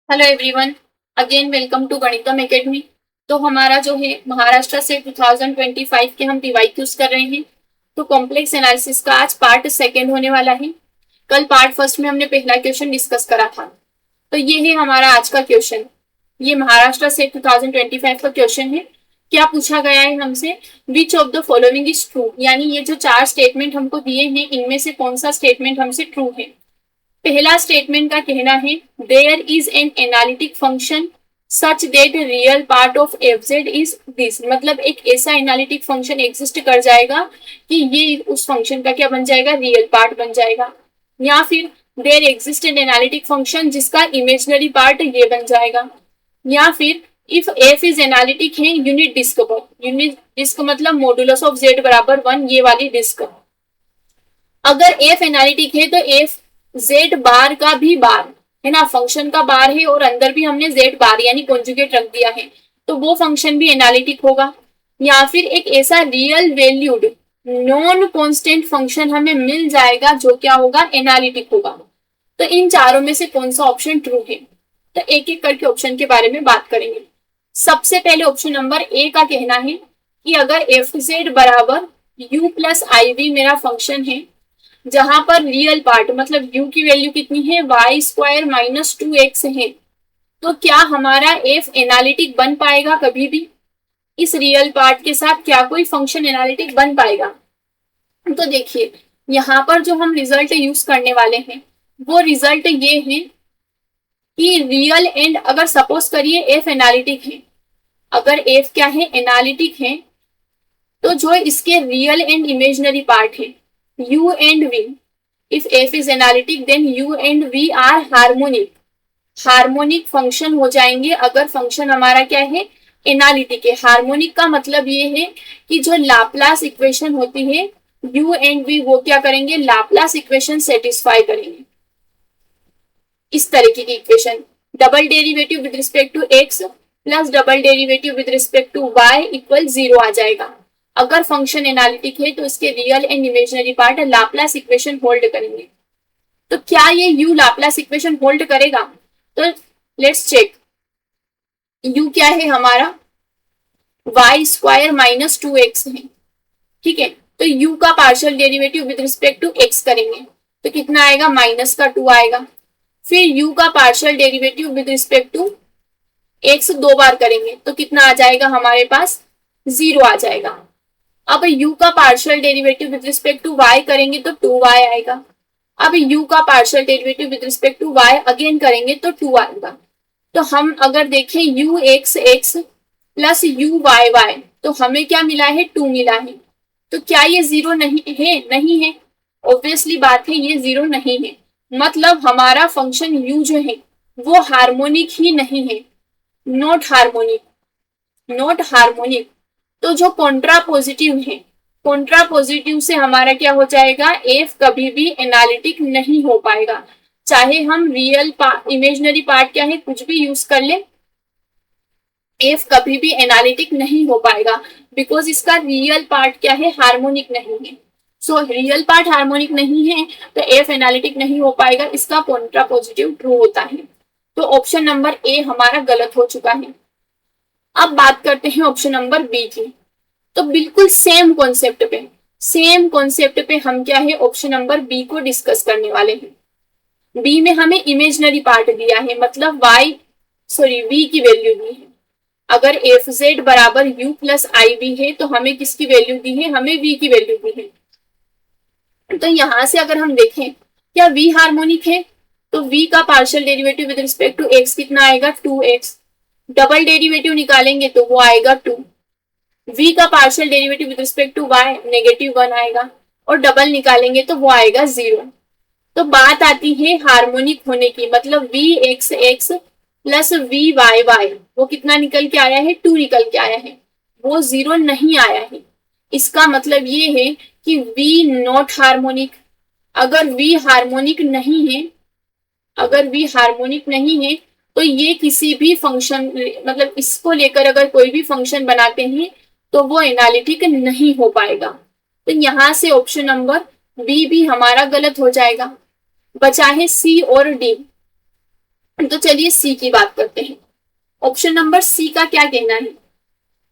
Hello everyone, again welcome to Ganitam academy. तो हमारा जो है महाराष्ट्र से 2025 के हम पीवाईक्यूज कर रहे हैं। तो कॉम्प्लेक्स एनालिसिस का आज पार्ट सेकेंड होने वाला है। कल पार्ट फर्स्ट में हमने पहला क्वेश्चन डिस्कस करा था। तो ये है हमारा आज का क्वेश्चन। ये महाराष्ट्र से 2025 का क्वेश्चन है। क्या पूछा गया है हमसे, which of the following is true, यानी ये जो चार स्टेटमेंट हमको दिए हैं इनमें से कौन सा स्टेटमेंट हमसे ट्रू है। पहला स्टेटमेंट का कहना है there is an analytic function such that real part of F Z is this, मतलब एक ऐसा एनालिटिक फंक्शन एग्जिस्ट कर जाएगा कि ये उस फंक्शन का क्या बन जाएगा, रियल पार्ट बन जाएगा। या फिर there exist an analytic function जिसका इमेजिनरी पार्ट ये बन जाएगा। या फिर इफ एफ इज एनालिटिक है यूनिट डिस्क पर, यूनिट डिस्क मतलब मॉडुलस ऑफ जेड बराबर 1, ये वाली डिस्क। अगर एफ एनालिटिक है तो एफ जेड बार का भी बार है ना, फंक्शन का बार है और अंदर भी हमने जेड बार यानी कॉन्जुगेट रख दिया है, तो वो फंक्शन भी एनालिटिक होगा। या फिर एक ऐसा real valued non constant function हमें मिल जाएगा जो क्या होगा, एनालिटिक होगा। तो इन चारों में से कौन सा ऑप्शन ट्रू है, तो एक एक करके ऑप्शन के बारे में बात करेंगे। सबसे पहले ऑप्शन नंबर ए का कहना है कि अगर एफ जेड बराबर यू प्लस आई वी मेरा फंक्शन है, जहां पर रियल पार्ट मतलब u की वैल्यू कितनी है, वाई स्क्वायर माइनस 2x है, तो क्या हमारा f एनालिटिक बन पाएगा कभी भी? इस रियल पार्ट के साथ क्या कोई फंक्शन एनालिटिक बन पाएगा? तो देखिए यहाँ पर जो हम रिजल्ट यूज करने वाले हैं वो रिजल्ट ये है कि रियल एंड, अगर सपोज करिए f एनालिटिक है, अगर f क्या है, एनालिटिक है, तो जो इसके रियल एंड इमेजिनरी पार्ट है u and v, if f is analytic then u and v are harmonic, harmonic function हो जाएंगे अगर फंक्शन हमारा क्या है, एनालिटिक है। हार्मोनिक का मतलब ये है कि जो लाप्लास इक्वेशन होती है u and v वो क्या करेंगे, लाप्लास इक्वेशन सेटिस्फाई करेंगे। इस तरीके की equation double derivative with respect to x plus double derivative with respect to y equal 0 आ जाएगा। अगर फंक्शन एनालिटिक है तो इसके real and imaginary part Laplace equation hold करेंगे। तो क्या ये u लाप्लास इक्वेशन होल्ड करेगा? तो लेट्स चेक। u क्या है हमारा, वाई स्क्वायर माइनस 2x है, ठीक है। तो u का partial derivative with respect to x करेंगे तो कितना आएगा, माइनस का 2 आएगा। फिर u का partial derivative with respect to x दो बार करेंगे तो कितना आ जाएगा हमारे पास, 0 आ जाएगा। अब u का partial derivative with respect to y करेंगे तो 2y आएगा। अब u का partial derivative with respect to y again करेंगे तो 2 आएगा। तो हम अगर देखें u x plus u y तो हमें क्या मिला है, 2 मिला है। तो क्या ये 0 नहीं है? नहीं है, ऑब्वियसली बात है ये 0 नहीं है। मतलब हमारा फंक्शन u जो है वो हार्मोनिक ही नहीं है, नॉट हार्मोनिक, नॉट हार्मोनिक। तो जो कॉन्ट्रा पॉजिटिव है, कॉन्ट्रा पॉजिटिव से हमारा क्या हो जाएगा, एफ कभी भी एनालिटिक नहीं हो पाएगा। चाहे हम रियल इमेजिनरी पार्ट क्या है कुछ भी यूज कर ले, एफ कभी भी एनालिटिक नहीं हो पाएगा बिकॉज इसका रियल पार्ट क्या है, हार्मोनिक नहीं है। सो रियल पार्ट हार्मोनिक नहीं है तो एफ एनालिटिक नहीं हो पाएगा, इसका कॉन्ट्रा पॉजिटिव ट्रू होता है। तो ऑप्शन नंबर ए हमारा गलत हो चुका है। अब बात करते हैं ऑप्शन नंबर बी की। तो बिल्कुल सेम कॉन्सेप्ट पे हम क्या है, ऑप्शन नंबर बी को डिस्कस करने वाले हैं। बी में हमें इमेजिनरी पार्ट दिया है, मतलब v की वैल्यू दी है। अगर एफ जेड बराबर u प्लस आई वी है तो हमें किसकी वैल्यू दी है, हमें v की वैल्यू दी है। तो यहां से अगर हम देखें क्या v हार्मोनिक है, तो v का partial derivative with respect to x कितना आएगा, 2x। डबल डेरिवेटिव निकालेंगे तो वो आएगा 2। v का partial derivative with respect to y -1 आएगा और डबल निकालेंगे तो वो आएगा 0। तो बात आती है हार्मोनिक होने की, मतलब v प्लस v वो कितना निकल के आया है, 2 निकल के आया है, वो 0 नहीं आया है। इसका मतलब ये है कि v नॉट हार्मोनिक। अगर v हार्मोनिक नहीं है, अगर v हार्मोनिक नहीं है तो ये किसी भी फंक्शन, मतलब इसको लेकर अगर कोई भी फंक्शन बनाते हैं तो वो एनालिटिक नहीं हो पाएगा। तो यहां से ऑप्शन नंबर बी भी हमारा गलत हो जाएगा। बचा है सी और डी। तो चलिए सी की बात करते हैं। ऑप्शन नंबर सी का क्या कहना है?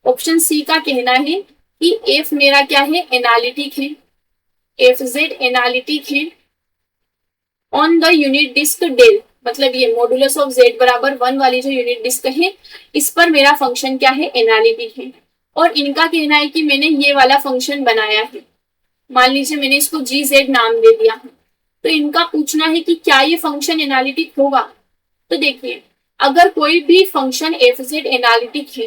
ऑप्शन सी का कहना है कि एफ मेरा क्या है, एनालिटिक है, एफ जेड एनालिटिक है ऑन द यूनिट डिस्क डेल, मतलब ये मॉडुलस ऑफ जेड बराबर 1 वाली जो यूनिट डिस्क है इस पर मेरा फंक्शन क्या है, एनालिटिक है। और इनका कहना है कि मैंने ये वाला फंक्शन बनाया है, मान लीजिए मैंने इसको जी जेड नाम दे दिया है, तो इनका पूछना है कि क्या ये फंक्शन एनालिटिक होगा। तो देखिए, अगर कोई भी फंक्शन एफ जेड एनालिटिक है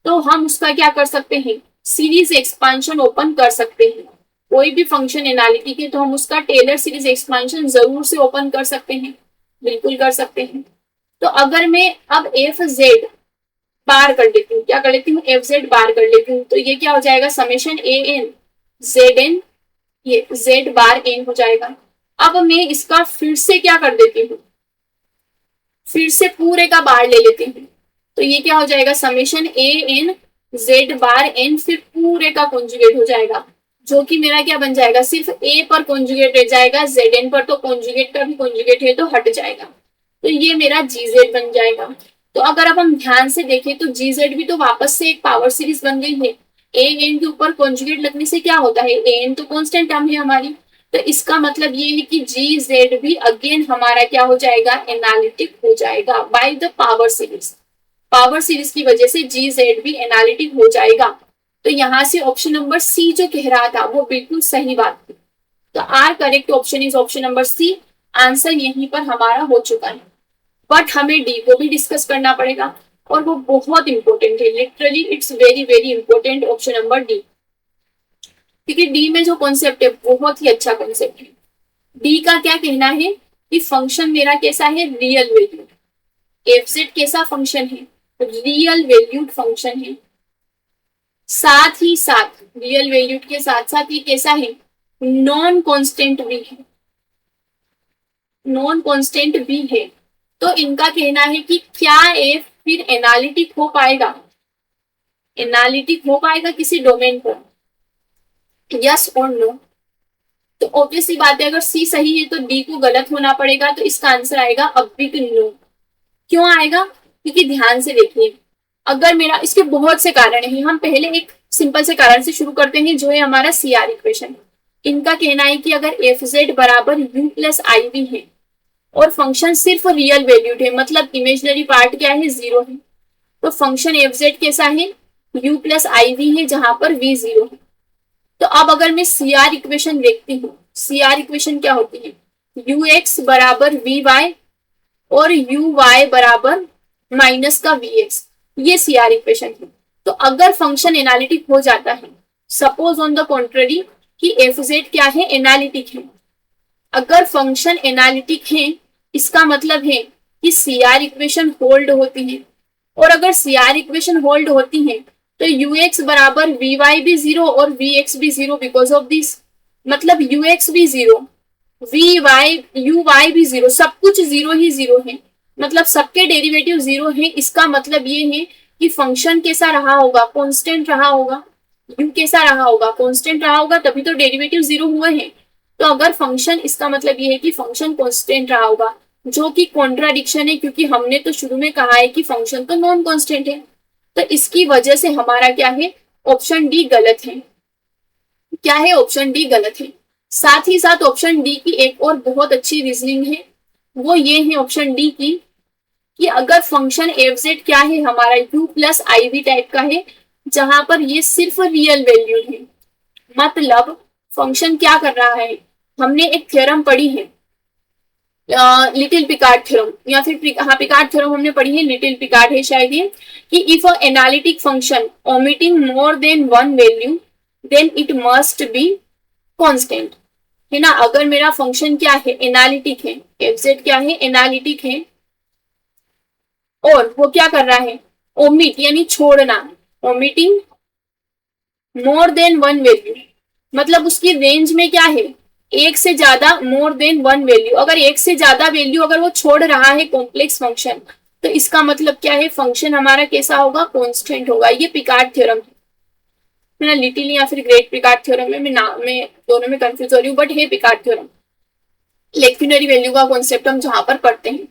तो हम उसका क्या कर सकते हैं, सीरीज एक्सपांशन ओपन कर सकते हैं। कोई भी फंक्शन एनालिटिक है तो हम उसका टेलर सीरीज एक्सपांशन जरूर से ओपन कर सकते हैं, बिल्कुल कर सकते हैं। तो अगर मैं अब एफ जेड बार कर लेती हूँ, क्या कर लेती हूँ, एफ जेड बार कर लेती हूँ, तो ये क्या हो जाएगा, summation A N Z N, ये जेड बार एन हो जाएगा। अब मैं इसका फिर से क्या कर देती हूँ, फिर से पूरे का बार ले लेती हूँ, तो ये क्या हो जाएगा, summation A N Z bar N, फिर पूरे का कॉन्जुगेट हो जाएगा, जो कि मेरा क्या बन जाएगा, सिर्फ ए पर कॉन्जुगेट रह जाएगा, जेड एन पर तो कॉन्जुगेट का भी कॉन्जुगेट है तो हट जाएगा, तो ये मेरा जी जेड बन जाएगा। तो अगर अब हम ध्यान से देखें तो जी जेड भी तो वापस से एक पावर सीरीज बन गई है। ए एन के ऊपर कॉन्जुगेट लगने से क्या होता है, ए एन तो कांस्टेंट टर्म है हमारी, तो इसका मतलब ये है कि जी जेड भी अगेन हमारा क्या हो जाएगा, एनालिटिक हो जाएगा by the power series. Power series की वजह से जी जेड भी एनालिटिक हो जाएगा। तो यहां से ऑप्शन नंबर सी जो कह रहा था वो बिल्कुल सही बात थी। तो our correct option is option number C. Answer यहीं पर हमारा हो चुका है, बट हमें डी को भी डिस्कस करना पड़ेगा और वो बहुत इंपॉर्टेंट है, literally it's very very important option number D, क्योंकि डी में जो कॉन्सेप्ट है बहुत ही अच्छा कॉन्सेप्ट है। डी का क्या कहना है कि फंक्शन मेरा कैसा है, रियल वैल्यूड, एफ जेड कैसा फंक्शन है, रियल वैल्यूड फंक्शन है, साथ ही साथ रियल वैल्यूड के साथ साथ ये कैसा है, नॉन कांस्टेंट भी है, नॉन कांस्टेंट भी है। तो इनका कहना है कि क्या एफ फिर एनालिटिक हो पाएगा, एनालिटिक हो पाएगा किसी डोमेन पर, यस और नो। तो ऑब्वियसली बात है, अगर सी सही है तो डी को गलत होना पड़ेगा, तो इसका आंसर आएगा अब बिग नो। क्यों आएगा, क्योंकि ध्यान से देखिए, अगर मेरा, इसके बहुत से कारण हैं, हम पहले एक सिंपल से कारण से शुरू करते हैं जो है हमारा सी आर इक्वेशन। इनका कहना है कि अगर एफ जेड बराबर यू प्लस आई वी है और फंक्शन सिर्फ रियल वैल्यूड है, मतलब इमेजनरी पार्ट क्या है, जीरो है, तो फंक्शन एफ जेड कैसा है, यू प्लस आई वी है जहां पर वी जीरो है। तो अब अगर मैं सी आर इक्वेशन देखती हूँ, सी आर इक्वेशन क्या होती है, यू एक्स बराबर वी वाई और यू वाई बराबर माइनस का वी एक्स, ये सी आर इक्वेशन है। तो अगर फंक्शन एनालिटिक हो जाता है, सपोज ऑन द कॉन्ट्ररी कि एफ जेड क्या है, एनालिटिक है, अगर फंक्शन एनालिटिक है इसका मतलब है कि सी आर इक्वेशन होल्ड होती है, और अगर सी आर इक्वेशन होल्ड होती है तो यू एक्स बराबर वी वाई भी जीरो और वी एक्स भी जीरो बिकॉज ऑफ दिस, मतलब यू एक्स भी zero, v y u y भी जीरो, सब कुछ जीरो ही जीरो है, मतलब सबके डेरिवेटिव जीरो है। इसका मतलब ये है कि फंक्शन कैसा रहा होगा, कांस्टेंट रहा होगा, यू कैसा रहा होगा, कांस्टेंट रहा होगा, तभी तो डेरिवेटिव जीरो हुए हैं। तो अगर फंक्शन, इसका मतलब ये है कि फंक्शन कांस्टेंट रहा होगा, जो कि कॉन्ट्राडिक्शन है, क्योंकि हमने तो शुरू में कहा है कि फंक्शन तो नॉन कांस्टेंट है। तो इसकी वजह से हमारा क्या है, ऑप्शन डी गलत है। क्या है, ऑप्शन डी गलत है। साथ ही साथ ऑप्शन डी की एक और बहुत अच्छी रीजनिंग है, वो ये है ऑप्शन डी की कि अगर फंक्शन एफ जेड क्या है हमारा, u plus i v type का है, जहां पर ये सिर्फ रियल वैल्यूड है, मतलब फंक्शन क्या कर रहा है, हमने एक थ्योरम पढ़ी है, लिटिल पिकार्ड थ्योरम, या फिर हाँ पिकार्ड थ्योरम हमने पढ़ी है, लिटिल पिकार्ड है शायद ये, कि if a analytic function omitting more than one value then it must be constant, है ना। अगर मेरा फंक्शन क्या है, एनालिटिक है, एफ जेड क्या है, एनालिटिक है, और वो क्या कर रहा है, ओमिट यानी छोड़ना, omitting more than one value, मतलब उसकी रेंज में क्या है, एक से ज्यादा, मोर देन वन वैल्यू, अगर एक से ज्यादा वैल्यू अगर वो छोड़ रहा है कॉम्प्लेक्स फंक्शन, तो इसका मतलब क्या है, फंक्शन हमारा कैसा होगा, कांस्टेंट होगा। ये पिकार्ड थ्योरम है ना, लिटिल या फिर ग्रेट पिकार्ड थ्योरम है, मैं नाम में दोनों में कंफ्यूज हो रही हूँ, बट है पिकार्ड थ्योरम, लेक्युनरी वैल्यू का कॉन्सेप्ट हम जहां पर पढ़ते हैं।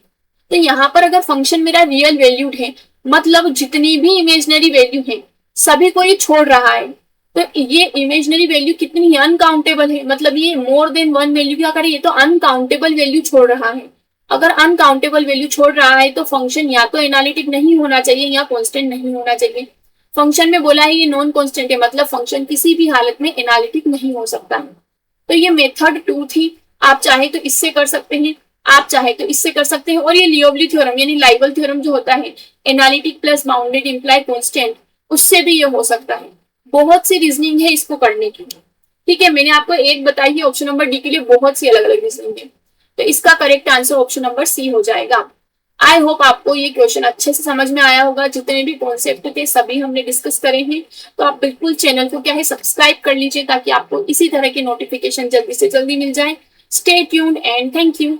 तो यहाँ पर अगर फंक्शन मेरा रियल वैल्यूड है, मतलब जितनी भी इमेजनरी वैल्यू है सभी को ये छोड़ रहा है, तो ये इमेजनरी वैल्यू कितनी अनकाउंटेबल है, मतलब ये मोर देन वन वैल्यू क्या करे, ये तो अनकाउंटेबल वैल्यू छोड़ रहा है। अगर अनकाउंटेबल वैल्यू छोड़ रहा है तो फंक्शन या तो एनालिटिक नहीं होना चाहिए या कांस्टेंट नहीं होना चाहिए। फंक्शन में बोला है ये नॉन कांस्टेंट है, मतलब फंक्शन किसी भी हालत में एनालिटिक नहीं हो सकता है। तो ये मेथड 2 थी। आप चाहे तो इससे कर सकते हैं, आप चाहे तो इससे कर सकते हैं, और ये लियोवली थ्योरम यानी लाइबल थ्योरम जो होता है, analytic plus bounded imply constant, उससे भी ये हो सकता है। बहुत सी रीजनिंग है इसको करने की। ठीक है, मैंने आपको एक बताई है, ऑप्शन नंबर डी के लिए बहुत सी अलग अलग रीजनिंग है, तो इसका correct answer option number C हो जाएगा। आई होप आपको ये क्वेश्चन अच्छे से समझ में आया होगा। जितने भी कॉन्सेप्ट थे सभी हमने डिस्कस करे हैं। तो आप बिल्कुल चैनल को क्या है सब्सक्राइब कर लीजिए ताकि आपको इसी तरह की नोटिफिकेशन जल्दी से जल्दी मिल जाए। Stay tuned and thank you.